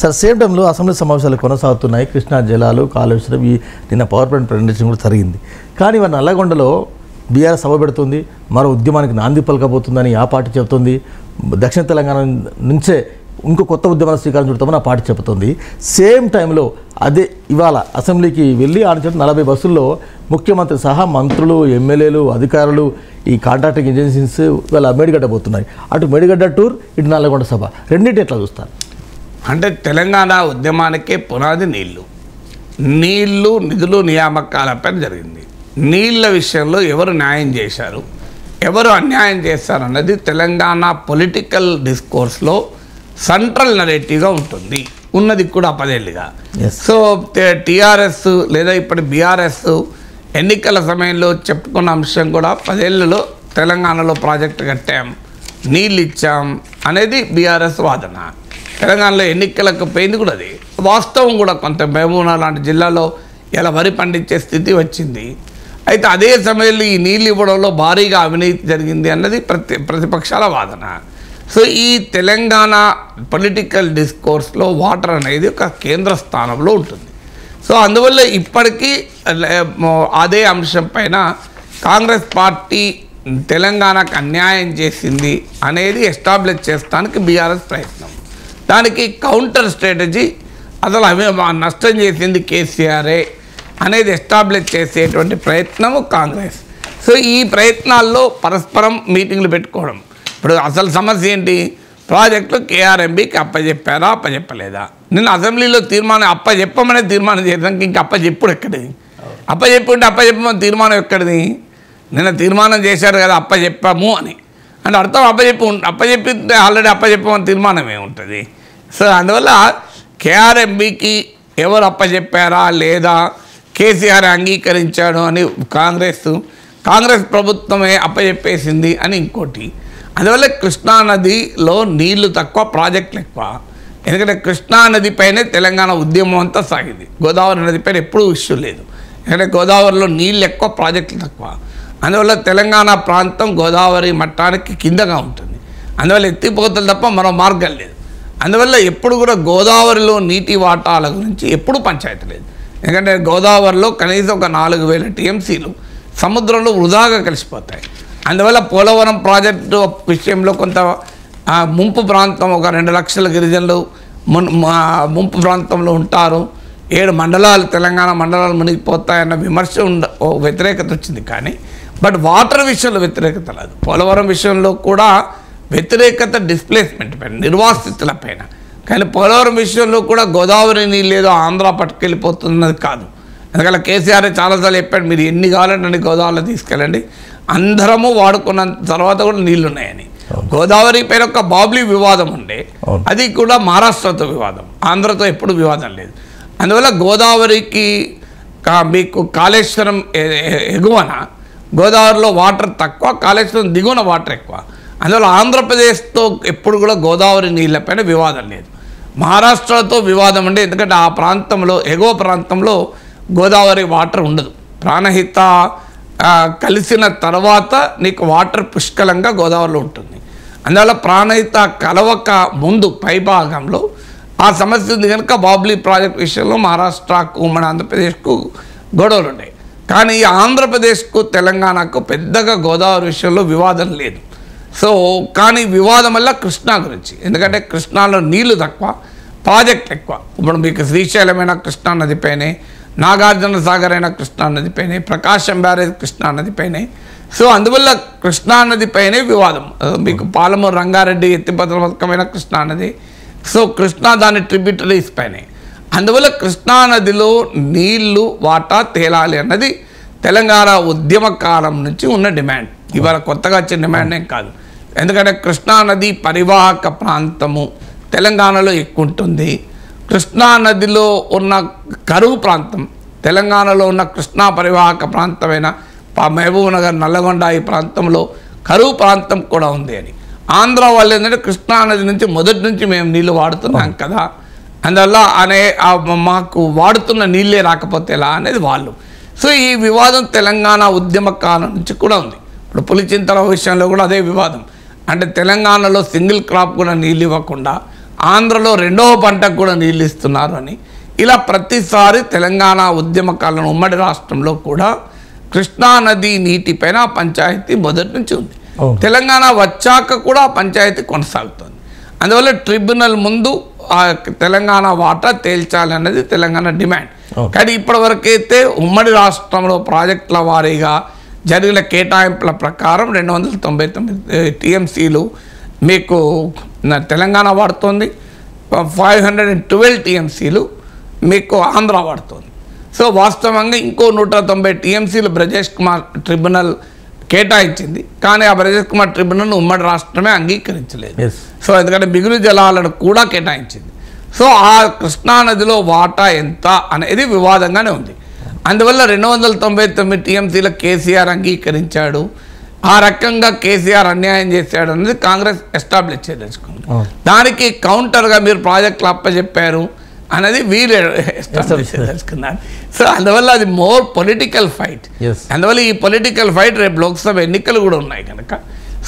Sir same టైంలో assembly సమావేశాలు కొనసాగుతున్నాయి. కృష్ణా జలాలు కాళేశ్వరం నిన్న పవర్ ప్లాంట్ ప్రజెంటేషన్ కూడా జరిగింది. కానీ ఇవాళ నల్లగొండలో బీఆర్ఎస్ సభ పెడుతుంది, మరో ఉద్యమానికి నాంది పలకబోతుందని ఆ పార్టీ చెబుతుంది. దక్షిణ తెలంగాణ నుంచే ఇంకో కొత్త ఉద్యమాల శ్రీకారం చుడతామని ఆ పార్టీ చెబుతుంది. సేమ్ టైంలో అదే ఇవాళ అసెంబ్లీకి వెళ్ళి ఆడ 40 బస్సుల్లో ముఖ్యమంత్రి సహా మంత్రులు, ఎమ్మెల్యేలు, అధికారులు, ఈ కాంట్రాక్టింగ్ ఏజెన్సీస్ ఇవాళ మేడిగడ్డ పోతున్నాయి. అటు మేడిగడ్డ టూర్, ఇటు నల్లగొండ సభ, రెండింటి ఎట్లా చూస్తారు? అంటే తెలంగాణ ఉద్యమానికే పునాది నీళ్లు నిధులు నియామకాలపై జరిగింది. నీళ్ల విషయంలో ఎవరు న్యాయం చేశారు, ఎవరు అన్యాయం చేశారు అన్నది తెలంగాణ పొలిటికల్ డిస్కోర్స్లో సెంట్రల్ నరేటివ్గా ఉంటుంది, ఉన్నది కూడా 10 ఏళ్ళుగా. సో టీఆర్ఎస్ లేదా ఇప్పటి బీఆర్ఎస్ ఎన్నికల సమయంలో చెప్పుకున్న అంశం కూడా 10 ఏళ్ళలో తెలంగాణలో ప్రాజెక్టు కట్టాం, నీళ్ళు ఇచ్చాం అనేది బీఆర్ఎస్ వాదన. తెలంగాణలో ఎన్నికలకు పోయింది కూడా అది వాస్తవం కూడా. కొంత మహబూబ్నగర్ లాంటి జిల్లాలో ఇలా వరి పండించే స్థితి వచ్చింది. అయితే అదే సమయంలో ఈ నీళ్ళు ఇవ్వడంలో భారీగా అవినీతి జరిగింది అన్నది ప్రతిపక్షాల వాదన. సో ఈ తెలంగాణ పొలిటికల్ డిస్కోర్స్లో వాటర్ అనేది ఒక కేంద్ర స్థానంలో ఉంటుంది. సో అందువల్ల ఇప్పటికీ అదే అంశం పైన కాంగ్రెస్ పార్టీ తెలంగాణకు అన్యాయం చేసింది అనేది ఎస్టాబ్లిష్ చేస్తానికి బీఆర్ఎస్ ప్రయత్నం. దానికి కౌంటర్ స్ట్రాటజీ అసలు నష్టం చేసింది కేసీఆరే అనేది ఎస్టాబ్లిష్ చేసేటువంటి ప్రయత్నము కాంగ్రెస్. సో ఈ ప్రయత్నాల్లో పరస్పరం మీటింగ్లు పెట్టుకోవడం. ఇప్పుడు అసలు సమస్య ఏంటి? ప్రాజెక్టులు కేఆర్ఎంబీకి అప్పచెప్పారా అప్పచెప్పలేదా? నిన్న అసెంబ్లీలో తీర్మానం అప్పచెప్పమనే తీర్మానం చేయడానికి ఇంకా అప్పచెప్పుడు ఎక్కడిది? అప్పచెప్పమని తీర్మానం ఎక్కడిది? నిన్న తీర్మానం చేశారు కదా అప్పచెప్పాము అని, అంటే అర్థం అప్పచెప్పితే ఆల్రెడీ అప్పచెప్పమని తీర్మానం ఏముంటుంది? సో అందువల్ల కేఆర్ఎంబీకి ఎవరు అప్పచెప్పారా లేదా కేసీఆర్ అంగీకరించాడు అని కాంగ్రెస్ ప్రభుత్వమే అప్పచెప్పేసింది అని ఇంకోటి. అందువల్ల కృష్ణానదిలో నీళ్లు తక్కువ, ప్రాజెక్టులు ఎక్కువ. ఎందుకంటే కృష్ణానది పైనే తెలంగాణ ఉద్యమం అంతా సాగింది. గోదావరి నది పైన ఎప్పుడూ ఇష్యూ లేదు. ఎందుకంటే గోదావరిలో నీళ్ళు ఎక్కువ, ప్రాజెక్టులు తక్కువ. అందువల్ల తెలంగాణ ప్రాంతం గోదావరి మట్టానికి కిందగా ఉంటుంది. అందువల్ల ఎత్తిపోతలు తప్ప మరో మార్గం లేదు. అందువల్ల ఎప్పుడు కూడా గోదావరిలో నీటి వాటాల గురించి ఎప్పుడూ పంచాయతీ లేదు. ఎందుకంటే గోదావరిలో కనీసం ఒక 4000 టీఎంసీలు సముద్రంలో వృధాగా కలిసిపోతాయి. అందువల్ల పోలవరం ప్రాజెక్టు విషయంలో కొంత ముంపు ప్రాంతం, ఒక 2 లక్షల గిరిజనులు ముంపు ప్రాంతంలో ఉంటారు, 7 మండలాలు తెలంగాణ మండలాలు మునిగిపోతాయన్న విమర్శ వ్యతిరేకత వచ్చింది. కానీ బట్ వాటర్ విషయంలో వ్యతిరేకత లేదు. పోలవరం విషయంలో కూడా వ్యతిరేకత డిస్ప్లేస్మెంట్ పైన, నిర్వాసితుల పైన. కానీ పోలవరం విషయంలో కూడా గోదావరి నీళ్ళు ఏదో ఆంధ్ర పట్టుకెళ్ళిపోతున్నది కాదు. ఎందుకంటే కేసీఆర్ చాలాసార్లు చెప్పాడు, మీరు ఎన్ని కావాలంటే గోదావరిలో తీసుకెళ్ళండి, అందరము వాడుకున్న తర్వాత కూడా నీళ్ళు ఉన్నాయని. గోదావరి పైన ఒక బాబ్లీ వివాదం ఉండే, అది కూడా మహారాష్ట్రతో వివాదం, ఆంధ్రతో ఎప్పుడు వివాదం లేదు. అందువల్ల గోదావరికి మీకు కాళేశ్వరం ఎగువన గోదావరిలో వాటర్ తక్కువ, కాళేశ్వరం దిగువన వాటర్ ఎక్కువ. అందువల్ల ఆంధ్రప్రదేశ్తో ఎప్పుడు కూడా గోదావరి నీళ్ళపైన వివాదం లేదు. మహారాష్ట్రతో వివాదం ఉండే, ఎందుకంటే ఆ ప్రాంతంలో ఎగువ ప్రాంతంలో గోదావరి వాటర్ ఉండదు. ప్రాణహిత కలిసిన తర్వాత నీకు వాటర్ పుష్కలంగా గోదావరిలో ఉంటుంది. అందువల్ల ప్రాణహిత కలవక ముందు పైభాగంలో ఆ సమస్య ఉంది కనుక బాబ్లీ ప్రాజెక్ట్ విషయంలో మహారాష్ట్రకు మన ఆంధ్రప్రదేశ్కు గొడవలు ఉన్నాయి. కానీ ఆంధ్రప్రదేశ్కు తెలంగాణకు పెద్దగా గోదావరి విషయంలో వివాదం లేదు. సో కానీ వివాదం వల్ల కృష్ణా గురించి, ఎందుకంటే కృష్ణాలో నీళ్లు తక్కువ, ప్రాజెక్టులు ఎక్కువ. ఇప్పుడు మీకు శ్రీశైలమైన కృష్ణా నదిపైనే, నాగార్జున సాగర్ అయిన కృష్ణానదిపైనే, ప్రకాశం బ్యారేజ్ కృష్ణానదిపైనే. సో అందువల్ల కృష్ణానదిపైనే వివాదం. మీకు పాలమూరు రంగారెడ్డి ఎత్తిపోతల పథకమైన కృష్ణానది. సో కృష్ణా దాని ట్రిబ్యూటరీస్ పైనే. అందువల్ల కృష్ణానదిలో నీళ్లు వాటా తేలాలి అన్నది తెలంగాణ ఉద్యమ కాలం నుంచి ఉన్న డిమాండ్. ఇవాళ కొత్తగా వచ్చిన డిమాండ్ ఏం కాదు. ఎందుకంటే కృష్ణానది పరివాహక ప్రాంతము తెలంగాణలో ఎక్కువ ఉంటుంది. కృష్ణానదిలో ఉన్న కరువు ప్రాంతం, తెలంగాణలో ఉన్న కృష్ణా పరివాహక ప్రాంతమైన మహబూబ్నగర్, నల్లగొండ ఈ ప్రాంతంలో కరువు ప్రాంతం కూడా ఉంది అని. ఆంధ్ర వాళ్ళు ఏంటంటే కృష్ణానది నుంచి మొదటి నుంచి మేము నీళ్ళు వాడుతున్నాం కదా, అందువల్ల మాకు వాడుతున్న నీళ్ళే రాకపోతే ఎలా అనేది వాళ్ళు. సో ఈ వివాదం తెలంగాణ ఉద్యమ కాలం నుంచి కూడా ఉంది. ఇప్పుడు పులిచింతల విషయంలో కూడా అదే వివాదం. అంటే తెలంగాణలో సింగిల్ క్రాప్ కూడా నీళ్ళు ఇవ్వకుండా ఆంధ్రలో రెండవ పంటకు కూడా నీళ్ళు ఇస్తున్నారు అని. ఇలా ప్రతిసారి తెలంగాణ ఉద్యమకాలను ఉమ్మడి రాష్ట్రంలో కూడా కృష్ణానది నీటిపైన పంచాయతీ మొదటి నుంచి ఉంది. తెలంగాణ వచ్చాక కూడా పంచాయతీ కొనసాగుతుంది. అందువల్ల ట్రిబ్యునల్ ముందు తెలంగాణ వాటా తేల్చాలి అన్నది తెలంగాణ డిమాండ్. కానీ ఇప్పటివరకైతే ఉమ్మడి రాష్ట్రంలో ప్రాజెక్టుల వారీగా జరిగిన కేటాయింపుల ప్రకారం 299 టీఎంసీలు మీకు తెలంగాణ వాడుతోంది, 512 టీఎంసీలు మీకు ఆంధ్ర వాడుతోంది. సో వాస్తవంగా ఇంకో 190 టీఎంసీలు బ్రజేష్ కుమార్ ట్రిబ్యునల్ కేటాయించింది. కానీ ఆ బ్రజేష్ కుమార్ ట్రిబ్యునల్ ఉమ్మడి రాష్ట్రమే అంగీకరించలేదు. సో ఎందుకంటే మిగులు జలాలను కూడా కేటాయించింది. సో ఆ కృష్ణానదిలో వాటా ఎంత అనేది వివాదంగానే ఉంది. అందువల్ల 299 టీఎంసీల కేసీఆర్ అంగీకరించాడు. ఆ రకంగా కేసీఆర్ అన్యాయం చేశాడు అనేది కాంగ్రెస్ ఎస్టాబ్లిష్ చేయదలుచుకుంది. దానికి కౌంటర్గా మీరు ప్రాజెక్టులు అప్పచెప్పారు అనేది వీళ్ళు ఎస్టాబ్లిష్ చేయదలుచుకున్నారు. సో అందువల్ల అది మోర్ పొలిటికల్ ఫైట్. అందువల్ల ఈ పొలిటికల్ ఫైట్ రేపు లోక్సభ ఎన్నికలు కూడా ఉన్నాయి కనుక,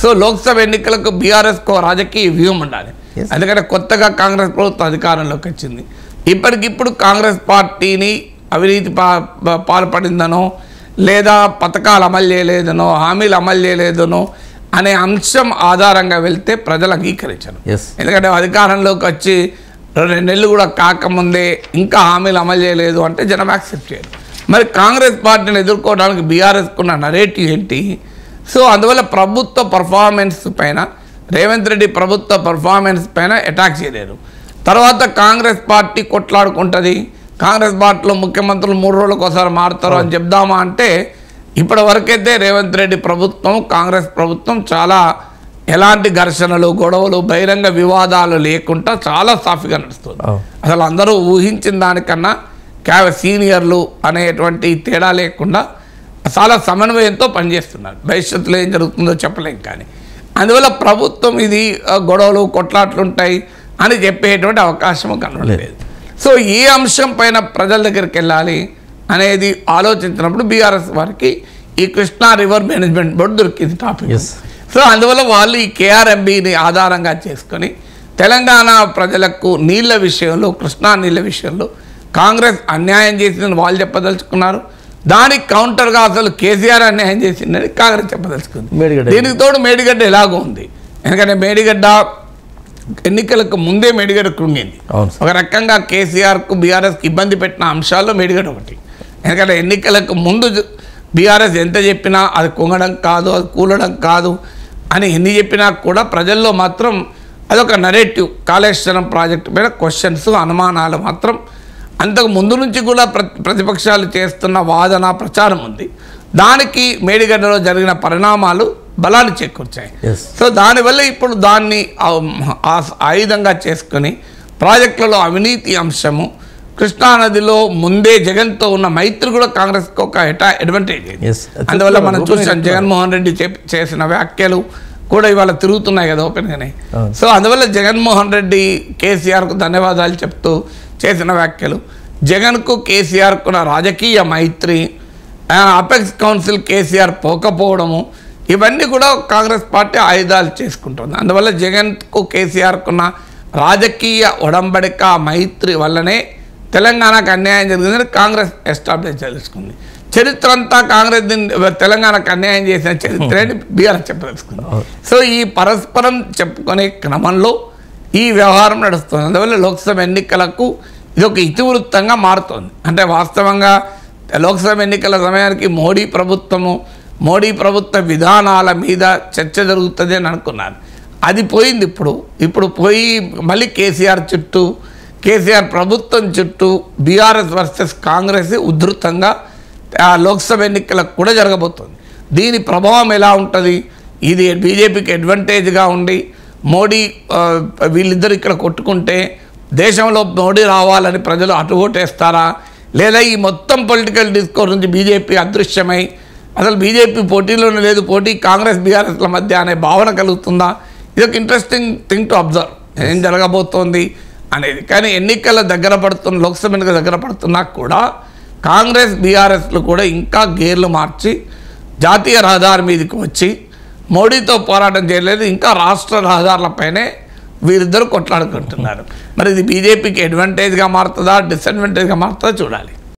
సో లోక్సభ ఎన్నికలకు బీఆర్ఎస్కు రాజకీయ వ్యూహం ఉండాలి. ఎందుకంటే కొత్తగా కాంగ్రెస్ ప్రభుత్వం అధికారంలోకి వచ్చింది. ఇప్పటికిప్పుడు కాంగ్రెస్ పార్టీని అవినీతి పాల్పడిందనో లేదా పథకాలు అమలు చేయలేదనో హామీలు అమలు చేయలేదనో అనే అంశం ఆధారంగా వెళ్తే ప్రజలు అంగీకరించరు. ఎందుకంటే అధికారంలోకి వచ్చి 2 నెలలు కూడా కాకముందే ఇంకా హామీలు అమలు చేయలేదు అంటే జనం యాక్సెప్ట్ చేయరు. మరి కాంగ్రెస్ పార్టీని ఎదుర్కోవడానికి బీఆర్ఎస్కున్న నరేటివ్ ఏంటి? సో అందువల్ల ప్రభుత్వ పర్ఫార్మెన్స్ పైన రేవంత్ రెడ్డి ప్రభుత్వ పర్ఫార్మెన్స్ పైన అటాక్ చేయలేరు. తర్వాత కాంగ్రెస్ పార్టీ కొట్లాడుకుంటుంది, కాంగ్రెస్ పార్టీలో ముఖ్యమంత్రులు 3 రోజులకు ఒకసారి మారుతారు అని చెప్దామా అంటే ఇప్పటి వరకైతే రేవంత్ రెడ్డి ప్రభుత్వం కాంగ్రెస్ ప్రభుత్వం చాలా ఎలాంటి ఘర్షణలు గొడవలు బహిరంగ వివాదాలు లేకుండా చాలా సాఫీగా నడుస్తుంది. అసలు అందరూ ఊహించిన దానికన్నా సీనియర్లు అనేటువంటి తేడా లేకుండా చాలా సమన్వయంతో పనిచేస్తున్నారు. భవిష్యత్తులో ఏం జరుగుతుందో చెప్పలేం. కానీ అందువల్ల ప్రభుత్వం ఇది గొడవలు కొట్లాట్లు ఉంటాయి అని చెప్పేటువంటి అవకాశం కనబడలేదు. సో ఈ అంశం పైన ప్రజల దగ్గరికి వెళ్ళాలి అనేది ఆలోచించినప్పుడు బీఆర్ఎస్ వారికి ఈ కృష్ణా రివర్ మేనేజ్మెంట్ బోర్డు దొరికింది టాపిక్. సో అందువల్ల వాళ్ళు ఈ కేఆర్ఎంబీని ఆధారంగా చేసుకొని తెలంగాణ ప్రజలకు నీళ్ళ విషయంలో కృష్ణా నీళ్ళ విషయంలో కాంగ్రెస్ అన్యాయం చేసిందని వాళ్ళు చెప్పదలుచుకున్నారు. దానికి కౌంటర్గా అసలు కేసీఆర్ అన్యాయం చేసిందని కాంగ్రెస్ చెప్పదలుచుకుంది. దీనికి తోడు మేడిగడ్డ ఎలాగో ఉంది. ఎందుకంటే మేడిగడ్డ ఎన్నికలకు ముందే మేడిగడ్డ కృంగింది. ఒక రకంగా కేసీఆర్కు బీఆర్ఎస్కి ఇబ్బంది పెట్టిన అంశాల్లో మేడిగడ్డ ఒకటి. ఎందుకంటే ఎన్నికలకు ముందు బీఆర్ఎస్ ఎంత చెప్పినా అది కుంగడం కాదు, అది కూలడం కాదు అని ఎన్ని చెప్పినా కూడా ప్రజల్లో మాత్రం అదొక నరేటివ్. కాళేశ్వరం ప్రాజెక్టు మీద క్వశ్చన్స్ అనుమానాలు మాత్రం అంతకు ముందు నుంచి కూడా ప్రతిపక్షాలు చేస్తున్న వాదన ప్రచారం ఉంది. దానికి మేడిగడ్డలో జరిగిన పరిణామాలు బలాన్ని చేకూర్చాయి. సో దానివల్ల ఇప్పుడు దాన్ని ఆయుధంగా చేసుకొని ప్రాజెక్టులలో అవినీతి అంశము కృష్ణానదిలో ముందే జగన్తో ఉన్న మైత్రి కూడా కాంగ్రెస్కి ఒక అడ్వాంటేజ్. అందువల్ల మనం చూసాం జగన్మోహన్ రెడ్డి చేసిన వ్యాఖ్యలు కూడా ఇవాళ తిరుగుతున్నాయి కదా ఓపెన్గానే. సో అందువల్ల జగన్మోహన్ రెడ్డి కేసీఆర్కు ధన్యవాదాలు చెప్తూ చేసిన వ్యాఖ్యలు, జగన్కు కేసీఆర్కున్న రాజకీయ మైత్రి, అపెక్స్ కౌన్సిల్ కేసీఆర్ పోకపోవడము, ఇవన్నీ కూడా కాంగ్రెస్ పార్టీ ఆయుధాలు చేసుకుంటుంది. అందువల్ల జగన్కు కేసీఆర్కున్న రాజకీయ ఒడంబడిక మైత్రి వల్లనే తెలంగాణకు అన్యాయం జరిగిందని కాంగ్రెస్ ఎస్టాబ్లిష్ చేసుకుంది. చరిత్ర అంతా కాంగ్రెస్ తెలంగాణకు అన్యాయం చేసిన చరిత్ర అని బీఆర్ఎస్ చెప్పదలుచుకుంది. సో ఈ పరస్పరం చెప్పుకునే క్రమంలో ఈ వ్యవహారం నడుస్తుంది. అందువల్ల లోక్సభ ఎన్నికలకు ఇది ఒక ఇతివృత్తంగా మారుతుంది. అంటే వాస్తవంగా లోక్సభ ఎన్నికల సమయానికి మోడీ ప్రభుత్వ విధానాల మీద చర్చ జరుగుతుంది అని అనుకున్నారు. అది పోయింది. ఇప్పుడు పోయి మళ్ళీ కేసీఆర్ ప్రభుత్వం చుట్టూ బీఆర్ఎస్ వర్సెస్ కాంగ్రెస్ ఉధృతంగా లోక్సభ ఎన్నికలకు కూడా జరగబోతుంది. దీని ప్రభావం ఎలా ఉంటుంది? ఇది బీజేపీకి అడ్వాంటేజ్గా ఉండి మోడీ వీళ్ళిద్దరు ఇక్కడ కొట్టుకుంటే దేశంలో మోడీ రావాలని ప్రజలు అటు ఓటేస్తారా, లేదా ఈ మొత్తం పొలిటికల్ డిస్కోర్స్ నుంచి బీజేపీ అదృశ్యమై అసలు బీజేపీ పోటీలోనే లేదు, పోటీ కాంగ్రెస్ బీఆర్ఎస్ల మధ్య అనే భావన కలుగుతుందా? ఇది ఒక ఇంట్రెస్టింగ్ థింగ్ టు అబ్జర్వ్ ఏం జరగబోతోంది అనేది. కానీ ఎన్నికల లోక్సభ ఎన్నికల దగ్గర పడుతున్నా కూడా కాంగ్రెస్ బీఆర్ఎస్లు కూడా ఇంకా గేర్లు మార్చి జాతీయ రహదారి మీదకి వచ్చి మోడీతో పోరాటం చేయలేదు, ఇంకా రాష్ట్ర రహదారులపైనే వీరిద్దరు కొట్లాడుకుంటున్నారు. మరి ఇది బీజేపీకి అడ్వాంటేజ్గా మారుతుందా, డిసడ్వాంటేజ్గా మారుతుందా చూడాలి.